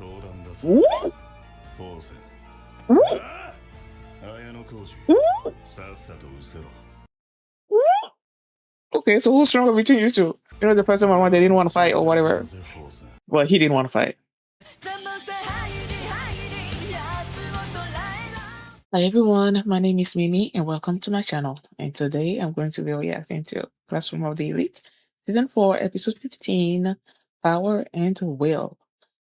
Ooh. Hosen. Ooh. Ayanokoji. Ooh. Ooh. Okay, so who's stronger between you two? You know, the person one they didn't want to fight or whatever. Well, he didn't want to fight. Hi everyone, my name is Mimi and welcome to my channel. And today I'm going to be reacting to Classroom of the Elite, Season 4, Episode 15, Power and Will.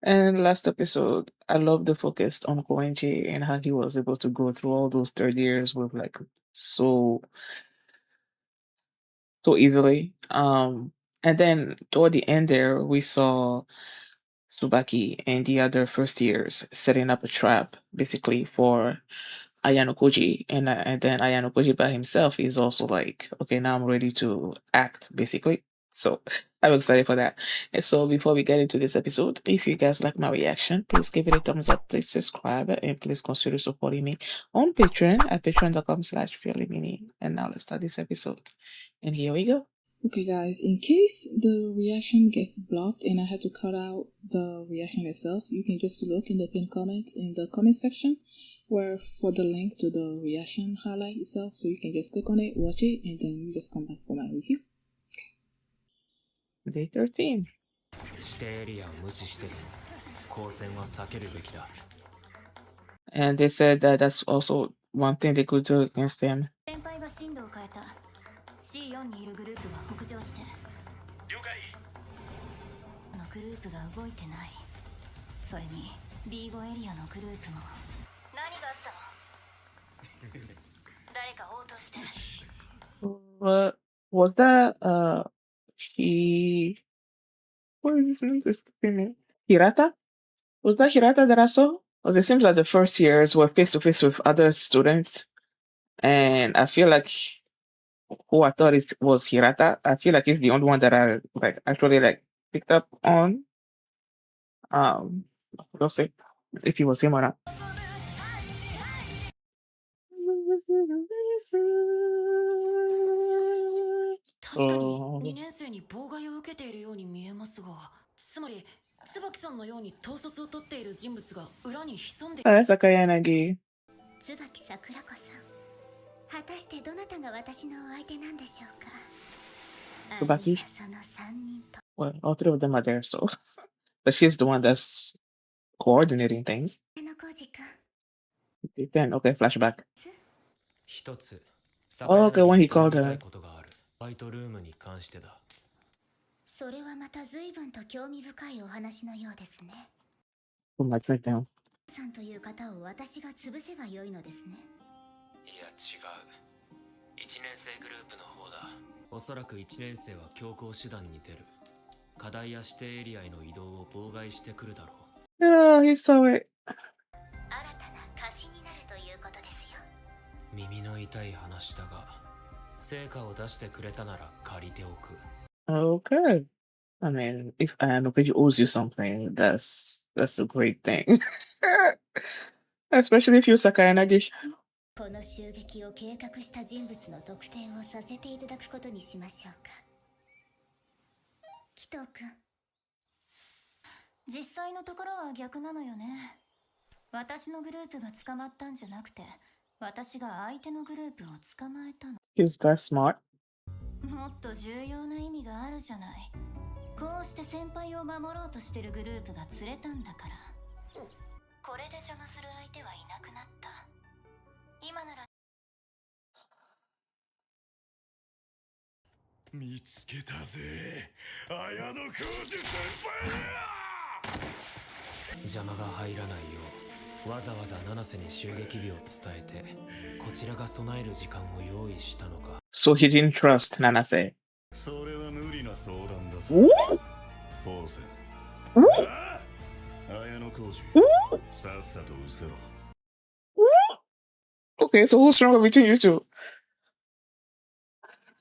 And last episode, I love the focus on Koenji and how he was able to go through all those 3rd years with like so easily. And then toward the end there, we saw Tsubaki and the other first years setting up a trap basically for Ayanokoji, and then Ayanokoji by himself is also like, okay, now I'm ready to act, basically. So I'm excited for that. And so before we get into this episode, if you guys like my reaction, please give it a thumbs up, please subscribe, and please consider supporting me on Patreon at patreon.com/fearlymini. And now let's start this episode. And here we go. Okay guys, in case the reaction gets blocked and I had to cut out the reaction itself, you can just look in the pinned comment in the comment section where for the link to the reaction highlight itself, so you can just click on it, watch it, and then you just come back for my review. Day 13. And they said that that's also one thing they could do against him. C4 にいるグループは北上して。了解。のグループが動いてない。それに B5 エリアのグループも。何があったの？誰か応答して。What was that? What is this name? Hirata? Was that Hirata that I saw? Because it seems like the first years were face to face with other students, and I feel like who I thought it was Hirata. I feel like he's the only one that I like actually like picked up on. We'll see if he was him or not. Oh. Sakayanagi. 果たしてどなたが私のお相手なんでしょうか。Tsubaki. Well, all 3 of them are there, so. But she's the one that's coordinating things. Then, okay, flashback. Oh, okay, when he called her. それはまた随分と興味深いお話のようですね。Put my drink down. さんという方を私が潰せばよいのですね。いや違う。1年生グループの方だ。おそらく1年生は強行手段に出る。課題や指定エリアへの移動を妨害してくるだろう。Yeah, he saw it. 新たな貸しになるということですよ。耳の痛い話だが、成果を出してくれたなら借りておく。Okay. I mean, if Ayanokoji owes you something, that's a great thing. Especially if you're Sakayanagi. この襲撃を計画した人物の特定をさせていただくことにしましょうか。キト君。実際のところは逆なのよね。私のグループが捕まったんじゃなくて、私が相手のグループを捕まえたの。Is that smart? もっと重要な意味があるじゃない。こうして先輩を守ろうとしてるグループが釣れたんだから。これで邪魔する相手はいなくなった。今なら見つけたぜ。綾小路先輩。邪魔が入らないよう、わざわざ七瀬に襲撃日を伝えて、こちらが備える時間を用意したのか。So he didn't trust Nanase. それは無理な相談だぞ。ホーセン。Ayanokoji。さっさと失せろ。Okay, so who's stronger between you two?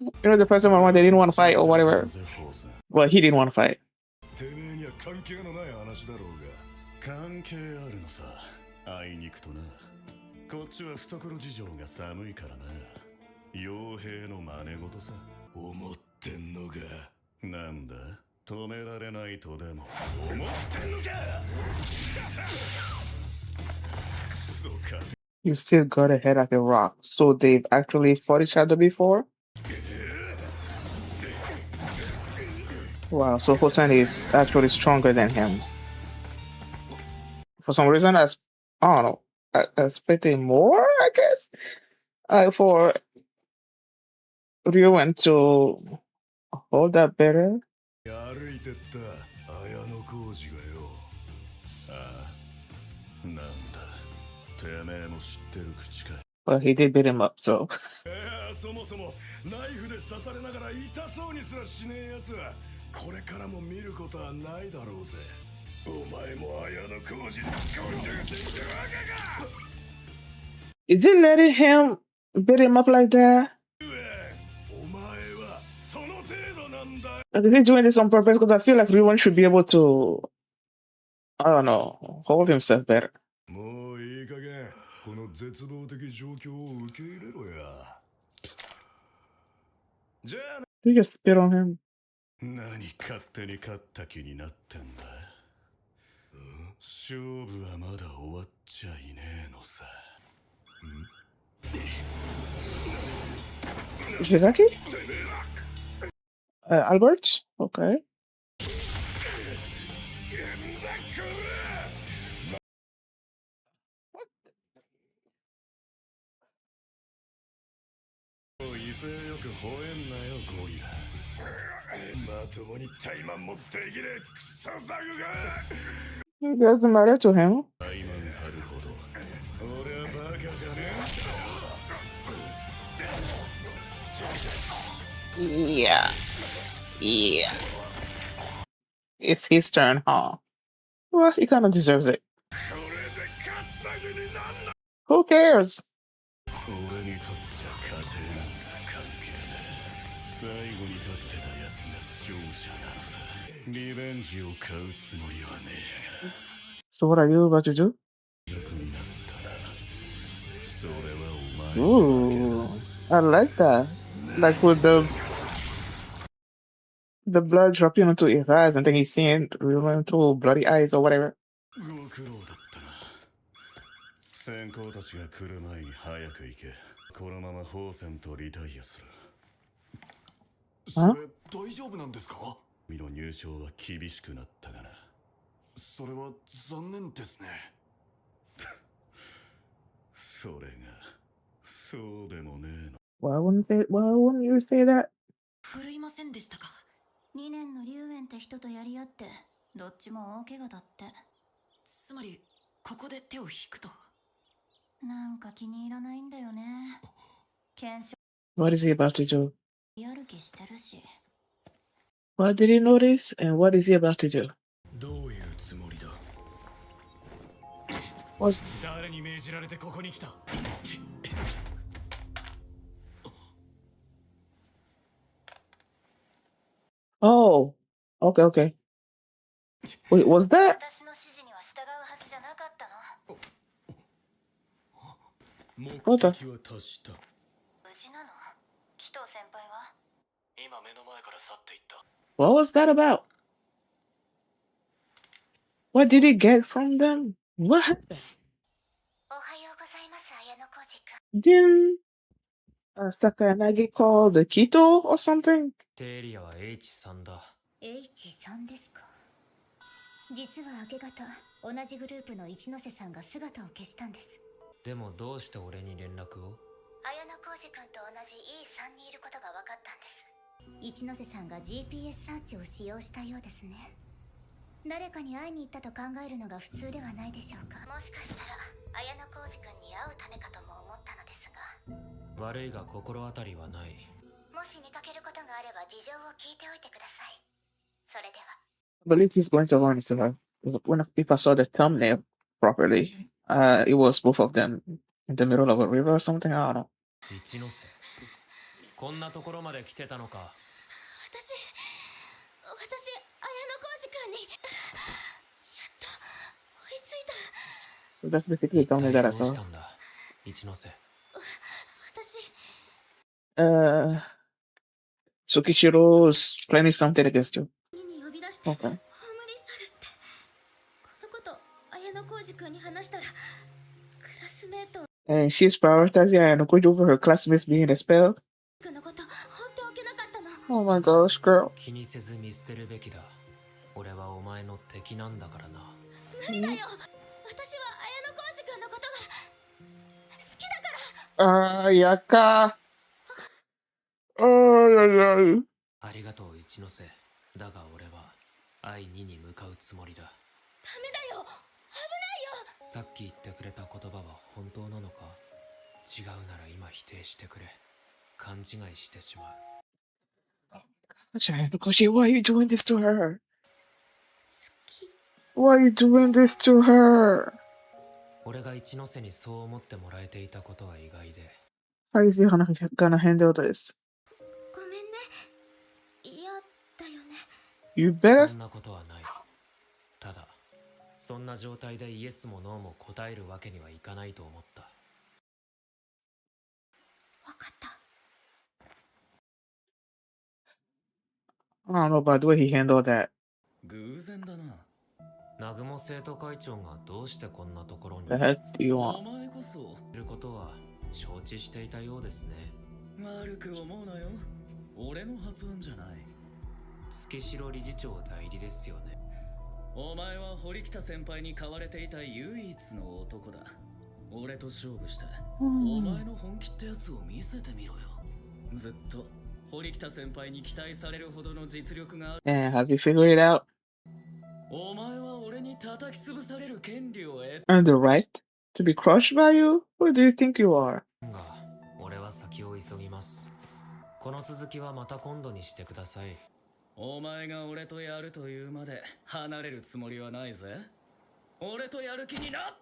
You know, the person one they didn't want to fight or whatever. Well, he didn't want to fight. てめえには関係のない話だろうが、関係あるのさ。あいにくとな。こっちは懐事情が寒いからな。傭兵の真似事さ。思ってんのか。なんだ、止められないとでも思ってんのか。You still got a head like a rock. So they've actually fought each other before? Wow, so Hosen is actually stronger than him. For some reason, I don't know, I expected more, I guess, for Ryuen to hold that better. 歩いてった綾小路がよ。ああ、なんだ。てめえも知ってる口かい。But he did beat him up, so. そもそもナイフで刺されながら痛そうにすらしねえやつはこれからも見ることはないだろうぜ。お前も綾小路に50してきたわけか。Is it letting him beat him up like that? お前はその程度なんだ。 Like, is he doing this on purpose? Because I feel like Ryuen should be able to, I don't know, hold himself better. もういい加減この絶望的状況を受け入れろや。じゃあ You just spit on him. 何勝手に勝った気になってんだ。勝負はまだ終わっちゃいねえのさ。Shizaki? Albert? Okay. What? 威勢よく吠えんなよゴリラ。まともに怠慢もできねえクソザグが。It doesn't matter to him. 怠慢張るほど俺はバカじゃねえ。 Yeah. Yeah. It's his turn, huh? Well, he kind of deserves it. Who cares? 俺にとっちゃ家庭なんざ関係ねえ。最後に立ってたやつが勝者なのさ。リベンジを買うつもりはねえやが。 So what are you about to do? 役になったな。それはお前の Ooh, I like that. Like with the blood dropping onto his eyes, and then he's seeing Ryuen through bloody eyes or whatever. ご苦労だったな。先行たちが来る前に早く行け。このままホーセンとリタイアする。Huh? それ大丈夫なんですか？身の入賞は厳しくなったがな。それは残念ですね。それがそうでもねえの。 Why wouldn't you say that? 振るいませんでしたか。2年の龍炎って人とやり合ってどっちも大怪我だって。つまりここで手を引くと。なんか気に入らないんだよね。検証 What is he about to do? やる気してるし。 What did he notice, and what is he about to do? どういうつもりだ。 What's 誰に命じられてここに来た。 Oh, okay. Wait, was that? 私の指示には従うはずじゃなかったの。目 What the? 的は達した。無事なの？紀藤先輩は？今目の前から去っていった。 What was that about? What did he get from them? What happened? おはようございます、綾小路くん。 Didn't Sakayanagi call the Kito or something? テエリアは H さんだ。 H さんですか。実は明け方、同じグループの一ノ瀬さんが姿を消したんです。でもどうして俺に連絡を？綾小路くんと同じ E3 にいることが分かったんです。一ノ瀬さんが GPS サーチを使用したようですね。誰かに会いに行ったと考えるのが普通ではないでしょうか。もしかしたら綾小路くんに会うためかとも思ったのですが。悪いが心当たりはない。もし見かけることがあれば事情を聞いておいてください。それでは。 I believe he's going to run into her. If I saw the thumbnail properly, it was both of them in the middle of a river or something. I don't know. 一ノ瀬、こんなところまで来てたのか。私、綾小路くんにやっと追いついた。 So that's basically the thumbnail that I どう saw. したんだ、一ノ瀬。私、 Tsukichiro's planning something against you. に呼び出して、 Okay. 葬り去るって。このこと綾小路くんに話したらクラスメート And she's prioritizing Ayanokoji over her classmates being expelled. 君のこと放っておけなかったの。 Oh my gosh, girl. 気にせず見捨てるべきだ。俺はお前の敵なんだからな。無理だよ。私は綾小路君のことが好きだから。Ah, Yaka. Oh, yeah, yeah. ありがとう一ノ瀬。だが俺は愛2に向かうつもりだ。ダメだよ。危ないよ。さっき言ってくれた言葉は本当なのか？違うなら今否定してくれ。勘違いしてしまう。Ayanokoji, why are you doing this to her? 好き。 Why are you doing this to her? 俺が一ノ瀬にそう思ってもらえていたことは意外で。How is he gonna handle this? ごめんね。嫌だよね。You better. そんなことはない。ただ、そんな状態でイエスもノーも答えるわけにはいかないと思った。わかった。I don't know about the way he handled that. 偶然だな。南雲生徒会長がどうしてこんなところに The heck do you お want? 前こそいることは承知していたようですね。悪く思うなよ。俺の発案じゃない。月城理事長代理ですよね。お前は堀北先輩に買われていた唯一の男だ。俺と勝負して、お前の本気ってやつを見せてみろよ。ずっと堀北先輩に期待されるほどの実力がある。 And have you figured it out? お前は俺に叩き潰される権利を得。 Earned the right to be crushed by you? Who do you think you are? が、俺は先を急ぎます。この続きはまた今度にしてください。お前が俺とやるというまで離れるつもりはないぜ。俺とやる気にな。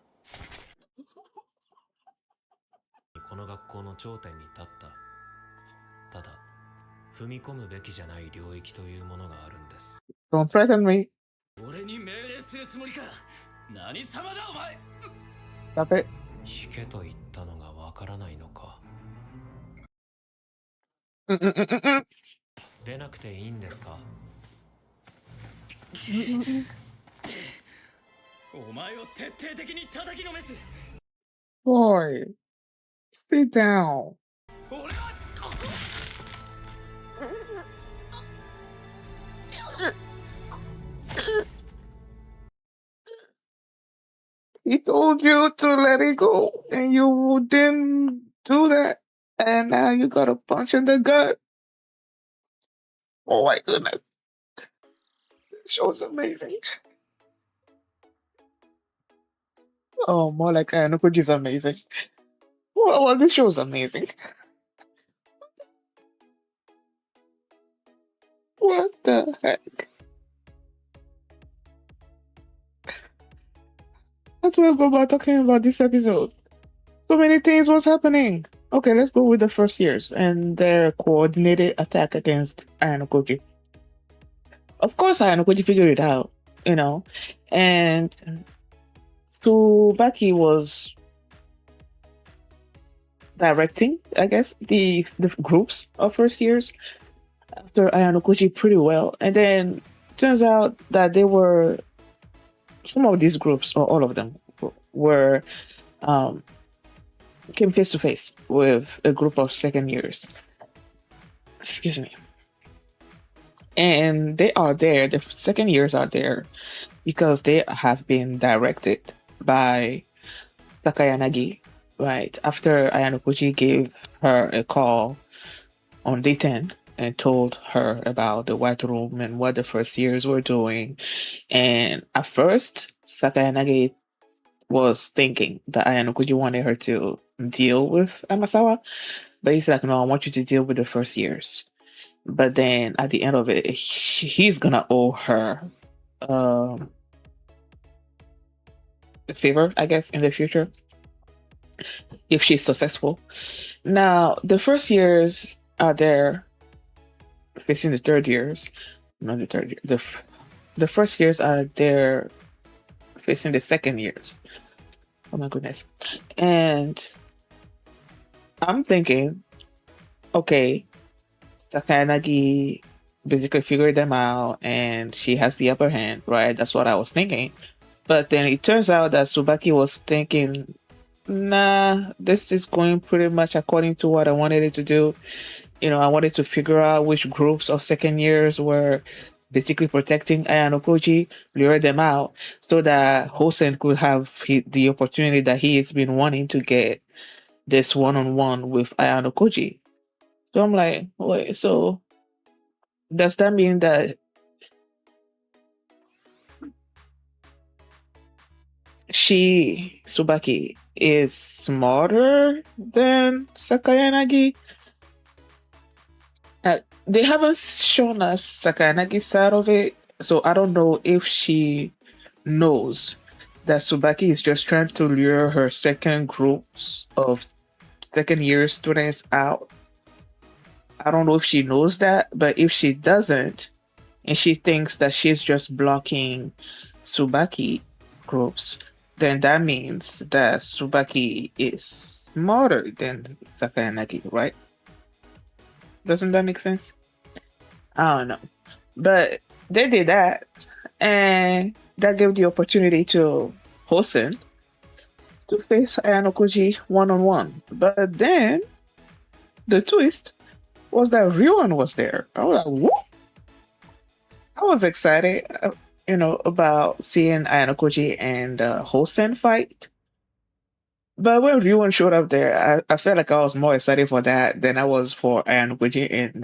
この学校の頂点に立った。ただ、踏み込むべきじゃない領域というものがあるんです。 Don't threaten me. 俺に命令するつもりか。何様だお前。 Stop it. 引けと言ったのがわからないのか。出なくていいんですか？お前を徹底的に叩きのめす。 Boy, stay down. 俺は He told you to let it go, and you didn't do that, and now you got a punch in the gut. Oh my goodness. This show's amazing. Oh, more like Ayanokoji's amazing. Well, this show's amazing. What the heck? How do I go about talking about this episode? So many things was happening. Okay, let's go with the first years and their coordinated attack against Ayanokoji. Of course, Ayanokoji figured it out, you know, and Tsubaki was directing, I guess, the groups of first years after Ayanokoji pretty well. And then turns out that they were, some of these groups, or all of them, were came face to face with a group of second years. Excuse me. And they are there, the second years are there because they have been directed by Sakayanagi, right? After Ayanokoji gave her a call on day 10 and told her about the White Room and what the first years were doing. And at first, Sakayanagi was thinking that Ayanokoji wanted her to deal with Amasawa, but he's like, no, I want you to deal with the first years. But then at the end of it, he's gonna owe her a favor, I guess, in the future if she's successful. Now, the first years are there facing the third years. Not the third year. The first years are there facing the second years. Oh my goodness. And I'm thinking, okay, Sakayanagi basically figured them out and she has the upper hand, right? That's what I was thinking. But then it turns out that Tsubaki was thinking nah, this is going pretty much according to what I wanted it to do. I wanted to figure out which groups of second years were basically protecting Ayanokoji, lure them out, so that Hosen could have the opportunity that he has been wanting to get this one-on-one with Ayanokoji. So I'm like, wait, so does that mean that Tsubaki, is smarter than Sakayanagi? They haven't shown us Sakayanagi's side of it, so I don't know if she knows that Tsubaki is just trying to lure her second groups of second year students out. I don't know if she knows that, but if she doesn't, and she thinks that she's just blocking Tsubaki groups, then that means that Tsubaki is smarter than Sakayanagi, right? Doesn't that make sense? I don't know. But they did that, and that gave the opportunity to Hosen to face Ayanokoji one on one. But then the twist was that Ryuen was there. I was like, what? I was excited, about seeing Ayanokoji and Hosen fight. But when Ryuen showed up there, I felt like I was more excited for that than I was for Ayanokoji and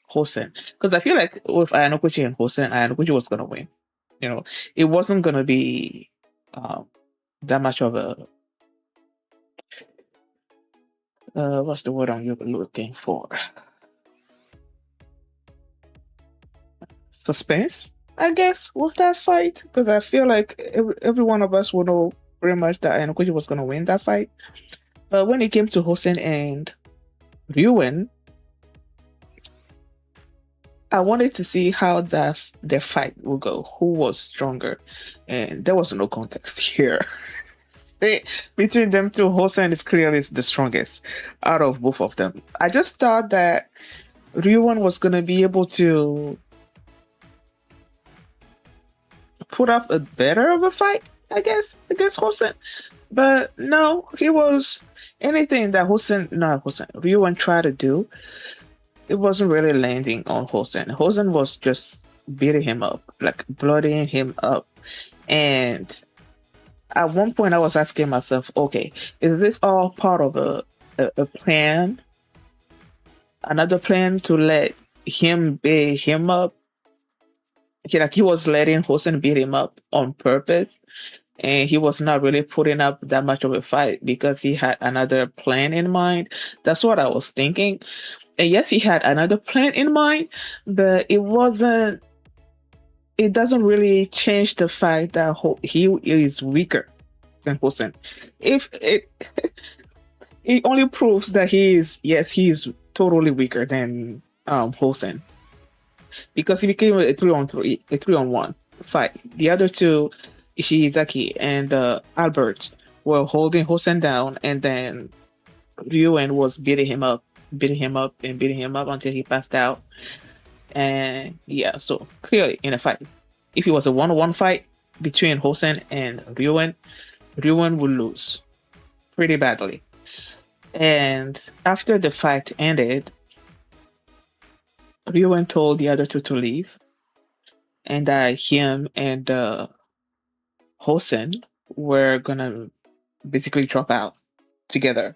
Hosen. Because I feel like with Ayanokoji and Hosen, Ayanokoji was going to win. It wasn't going to be that much of a what's the word I'm looking for? Suspense, I guess, with that fight. Because I feel like every one of us will know pretty much that Ayanokoji was going to win that fight. But when it came to Hosen and Ryuen, I wanted to see how their fight will go. Who was stronger? And there was no context here. Between them two, Hosen is clearly the strongest out of both of them. I just thought that Ryuen was going to be able to put up a better of a fight, I guess, against Hosen. But no, he was anything that Ryuen tried to do, it wasn't really landing on Hosen. Hosen was just beating him up, like bloodying him up. And at one point I was asking myself, okay, is this all part of a plan? Another plan to let him beat him up? Like he was letting Hosen beat him up on purpose, and he was not really putting up that much of a fight because he had another plan in mind. That's what I was thinking. And yes, he had another plan in mind, but it doesn't really change the fact that he is weaker than Hosen. If it only proves that he is totally weaker than Hosen, because he became a 3-on-3, a 3-on-1 fight. The other two, Ishizaki and Albert, were holding Hosen down, and then Ryuen was beating him up until he passed out. And yeah, so clearly in a fight, if it was a 1-on-1 fight between Hosen and Ryuen would lose pretty badly. And after the fight ended, Ryuen told the other two to leave, and that him and Hosen were gonna basically drop out together.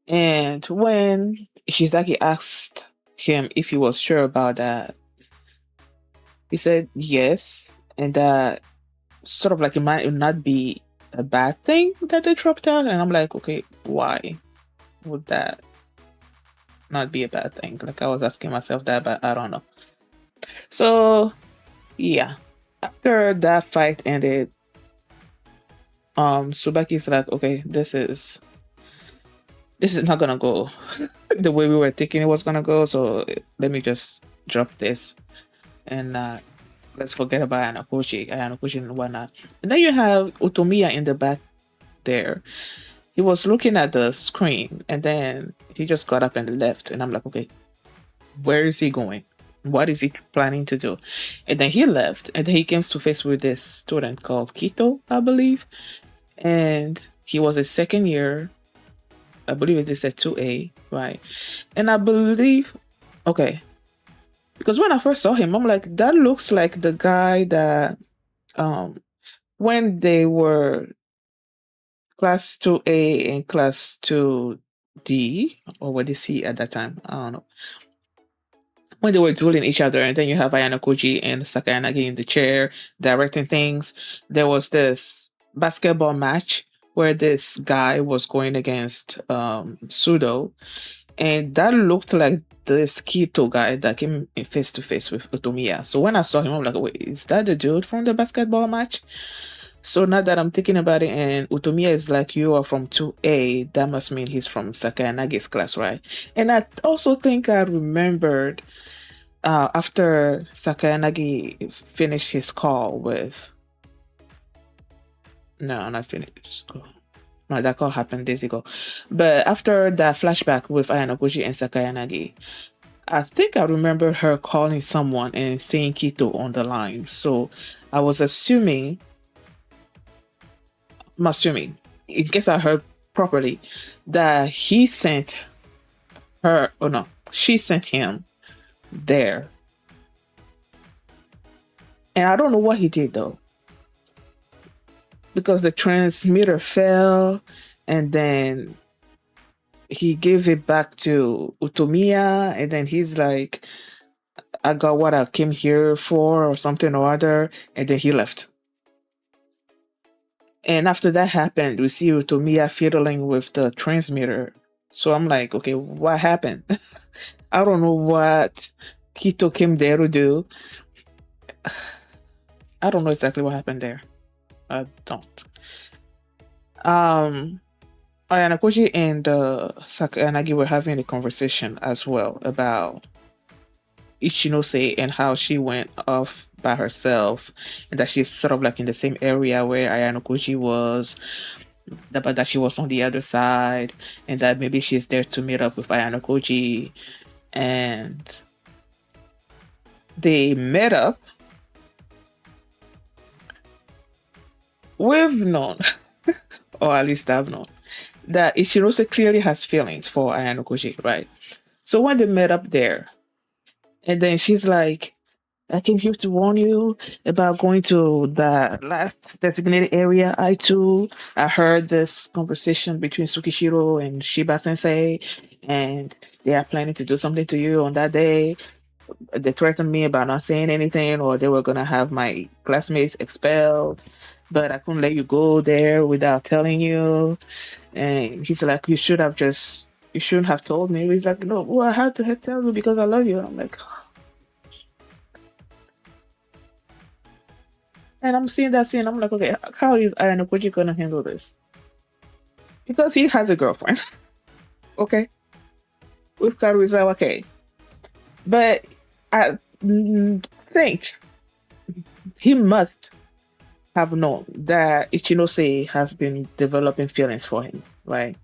And when Ishizaki asked him if he was sure about that, he said yes, and that sort of like it might not be a bad thing that they dropped out. And I'm like, okay, why would that not be a bad thing? Like I was asking myself that, but I don't know. So yeah, after that fight ended, Tsubaki's like, okay, this is not gonna go the way we were thinking it was gonna go, so let me just drop this and let's forget about Ayanokoji and whatnot. And then you have Utomiya in the back there. He was looking at the screen, and then he just got up and left, and I'm like, okay, where is he going? What is he planning to do? And then he left, and then he came to face with this student called Kito, I believe. And he was a second year. I believe it is a 2A, right? And I believe, okay, because when I first saw him, I'm like, that looks like the guy that when they were class 2A and class 2D, or what they see at that time, I don't know. When they were dueling each other, and then you have Ayanokoji and Sakayanagi in the chair directing things. There was this basketball match where this guy was going against Sudo, and that looked like this Kito guy that came in face to face with Utomiya. So when I saw him, I'm like, wait, is that the dude from the basketball match? So now that I'm thinking about it, and Utomiya is like, you are from 2A, that must mean he's from Sakayanagi's class, right? And I also think I remembered after Sakayanagi finished his call with. No, not finished. No, that call happened days ago. But after that flashback with Ayanokoji and Sakayanagi, I think I remember her calling someone and saying Kito on the line. So I was I'm assuming, in case I heard properly, that he sent her, or no, she sent him there. And I don't know what he did though. Because the transmitter fell and then he gave it back to Utomiya, and then he's like, I got what I came here for or something or other, and then he left. And after that happened, we see Utomiya fiddling with the transmitter. So I'm like, okay, what happened? I don't know what Kito came there to do. I don't know exactly what happened there. I don't. Ayanokoji and Sakayanagi were having a conversation as well about Ichinose and how she went off by herself, and that she's sort of like in the same area where Ayanokoji was, but that she was on the other side, and that maybe she's there to meet up with Ayanokoji. And they met up. We've known, or at least I've known, that Ichinose clearly has feelings for Ayanokoji, right? So when they met up there, and then she's like, I came here to warn you about going to the last designated area, I2. I heard this conversation between Tsukishiro and Shiba Sensei, and they are planning to do something to you on that day. They threatened me about not saying anything, or they were going to have my classmates expelled. But I couldn't let you go there without telling you. And he's like, you shouldn't have told me. He's like, no, well, I had to tell you because I love you. And I'm like, and I'm seeing that scene. I'm like, okay, how is Ayanokoji gonna handle this? Because he has a girlfriend. Okay. With Karuizawa, okay. But I think he must have known that Ichinose has been developing feelings for him, right?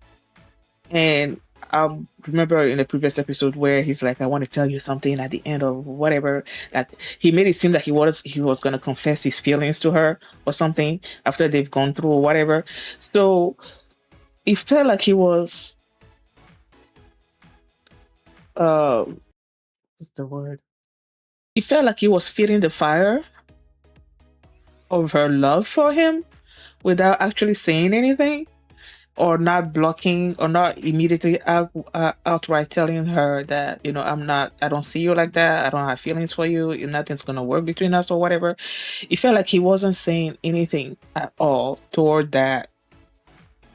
And I remember in the previous episode where he's like, I want to tell you something at the end of whatever. Like he made it seem like he was gonna confess his feelings to her or something after they've gone through whatever. So it felt like he was what's the word? It felt like he was feeding the fire of her love for him without actually saying anything, or not blocking, or not immediately outright telling her that, I don't see you like that, I don't have feelings for you, nothing's gonna work between us or whatever. It felt like he wasn't saying anything at all toward that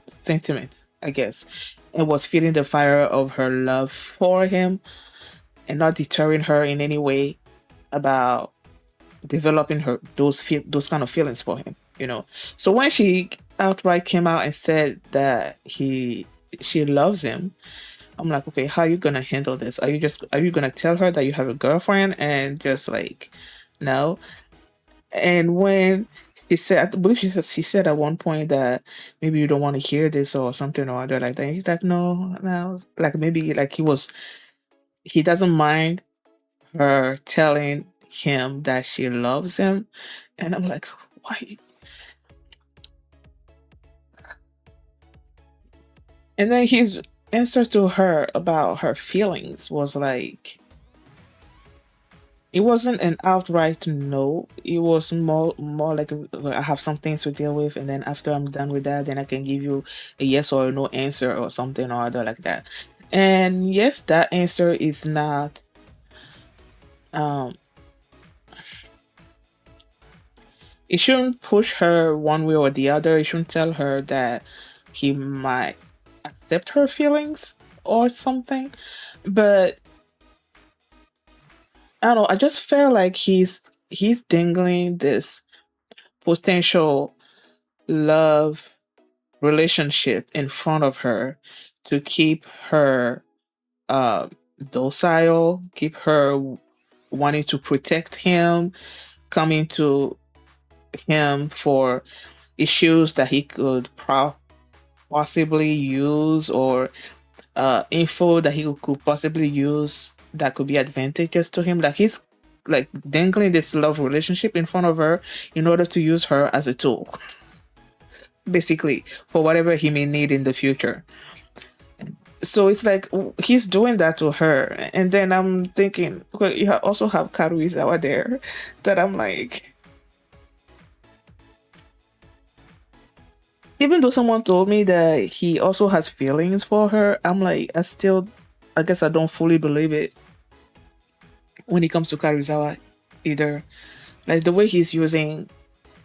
sentiment, I guess, and was feeding the fire of her love for him and not deterring her in any way about developing those kind of feelings for him. So when she outright came out and said that she loves him, I'm like, okay, how are you gonna handle this? Are you gonna tell her that you have a girlfriend and just like, no? And when she said, I believe she said at one point that maybe you don't want to hear this or something or other like that. And he's like, no, no, like maybe like he doesn't mind her telling him that she loves him. And I'm like, why? And then his answer to her about her feelings was like, it wasn't an outright no. It was more like I have some things to deal with, and then after I'm done with that, then I can give you a yes or a no answer or something or other like that. And yes, that answer is not um it shouldn't push her one way or the other. It shouldn't tell her that he might accept her feelings or something. But I don't know, I just felt like he's dangling this potential love relationship in front of her to keep her uh, docile, keep her wanting to protect him, coming to him for issues that he could possibly use, or info that he could possibly use that could be advantageous to him. Like he's like dangling this love relationship in front of her in order to use her as a tool, basically, for whatever he may need in the future. So it's like he's doing that to her, and then I'm thinking, well, you also have Karuizawa there, that I'm like, even though someone told me that he also has feelings for her, I'm like, I guess I don't fully believe it when it comes to Karuizawa either. Like the way he's using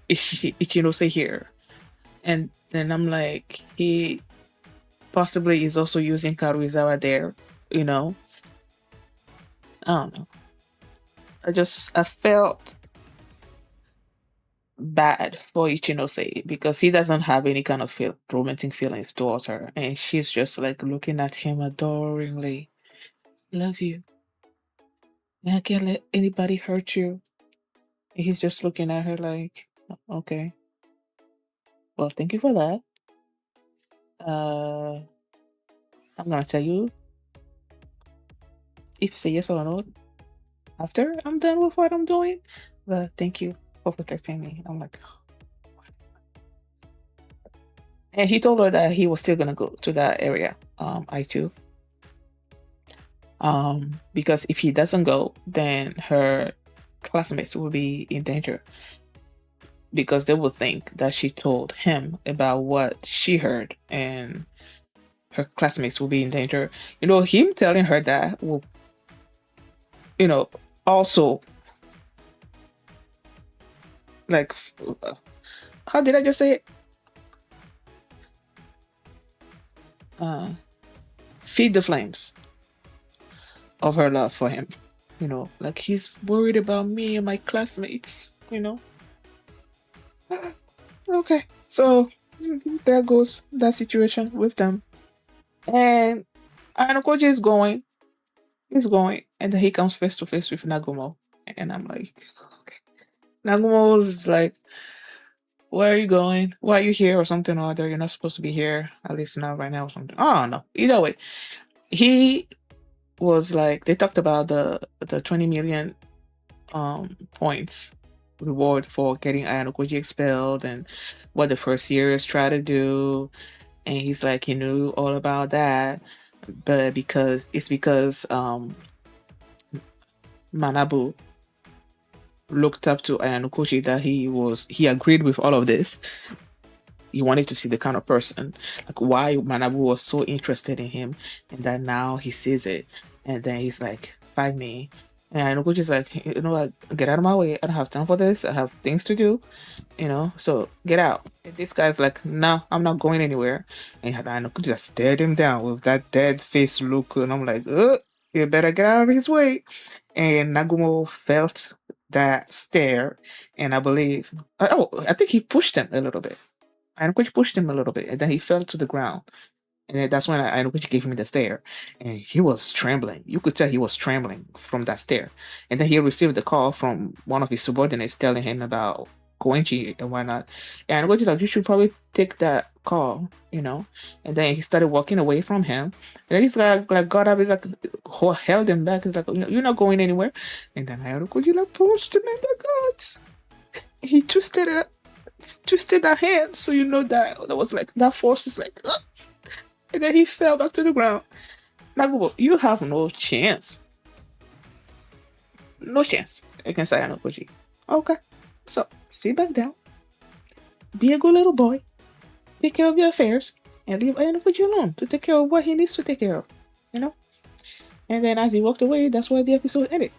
Ichinose here, and then I'm like, he possibly is also using Karuizawa there, you know. I don't know. I felt bad for Ichinose because he doesn't have any kind of romantic feelings towards her, and she's just like looking at him adoringly. Love you. And I can't let anybody hurt you. And he's just looking at her like, okay. Well, thank you for that. Uh, I'm gonna tell you if you say yes or no after I'm done with what I'm doing. But thank you for protecting me. I'm like, and he told her that he was still gonna go to that area, I2. Because if he doesn't go, then her classmates will be in danger. Because they will think that she told him about what she heard, and her classmates will be in danger. You know, him telling her that will, you know, also, like, how did I just say it? Feed the flames of her love for him. You know, like he's worried about me and my classmates, you know. Okay, so there goes that situation with them. And Ayanokoji is going. He's going. And then he comes face to face with Nagumo. And I'm like, okay. Nagumo was like, where are you going? Why are you here or something or other? You're not supposed to be here, at least not right now or something. I don't know. Either way, he was like, they talked about the 20 million points reward for getting Ayanokoji expelled and what the first years try to do. And he's like, he knew all about that, but because Manabu looked up to Ayanokoji, that he agreed with all of this. He wanted to see the kind of person, like why Manabu was so interested in him, and that now he sees it, and then he's like, fight me. And Ayanokoji's like, you know what, get out of my way. I don't have time for this. I have things to do, you know, so get out. And this guy's like, no, I'm not going anywhere. And Ayanokoji just stared him down with that dead face look, and I'm like, you better get out of his way. And Nagumo felt that stare, and I believe, I think he pushed him a little bit. Ayanokoji pushed him a little bit, and then he fell to the ground. And then that's when Ayanokoji gave him the stare, and he was trembling. You could tell he was trembling from that stare. And then he received a call from one of his subordinates telling him about Koenchi and whatnot. And Ayanokoji's like, you should probably take that call, you know. And then he started walking away from him. And then he's like got up, he's like held him back. He's like, you're not going anywhere. And then Ayanokoji like punched him in the guts. He twisted that hand, so you know that was like that force is like, And then he fell back to the ground. Nagumo, you have no chance. No chance against Ayanokoji. Okay. So sit back down. Be a good little boy. Take care of your affairs. And leave Ayanokoji alone to take care of what he needs to take care of. You know? And then as he walked away, that's where the episode ended.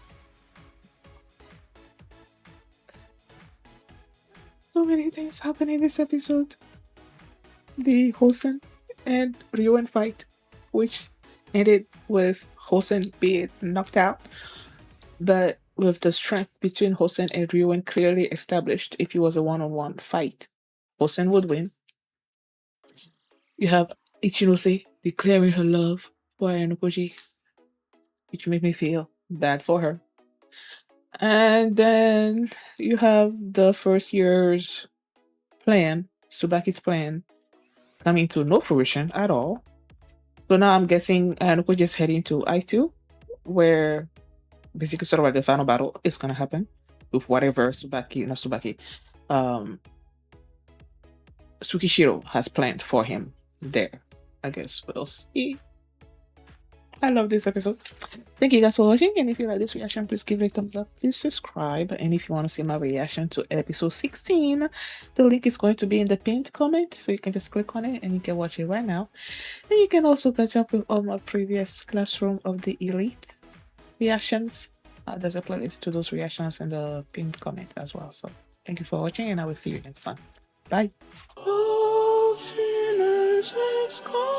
So many things happen in this episode. The Hosen and Ryuen fight, which ended with Hosen being knocked out, but with the strength between Hosen and Ryuen clearly established. If it was a one-on-one fight, Hosen would win. You have Ichinose declaring her love for Ayanokoji, which made me feel bad for her. And then you have the first year's plan, Tsubaki's plan, coming to no fruition at all. So now I'm guessing Ayanokoji is heading to I2, where basically sort of like the final battle is going to happen with whatever Tsukishiro has planned for him there. I guess we'll see. I love this episode. Thank you guys for watching, and if you like this reaction, please give it a thumbs up. Please subscribe, and if you want to see my reaction to episode 16, the link is going to be in the pinned comment, so you can just click on it and you can watch it right now. And you can also catch up with all my previous Classroom of the Elite reactions. There's a playlist to those reactions in the pinned comment as well. So thank you for watching, and I will see you next time. Bye. All sinners, let's go.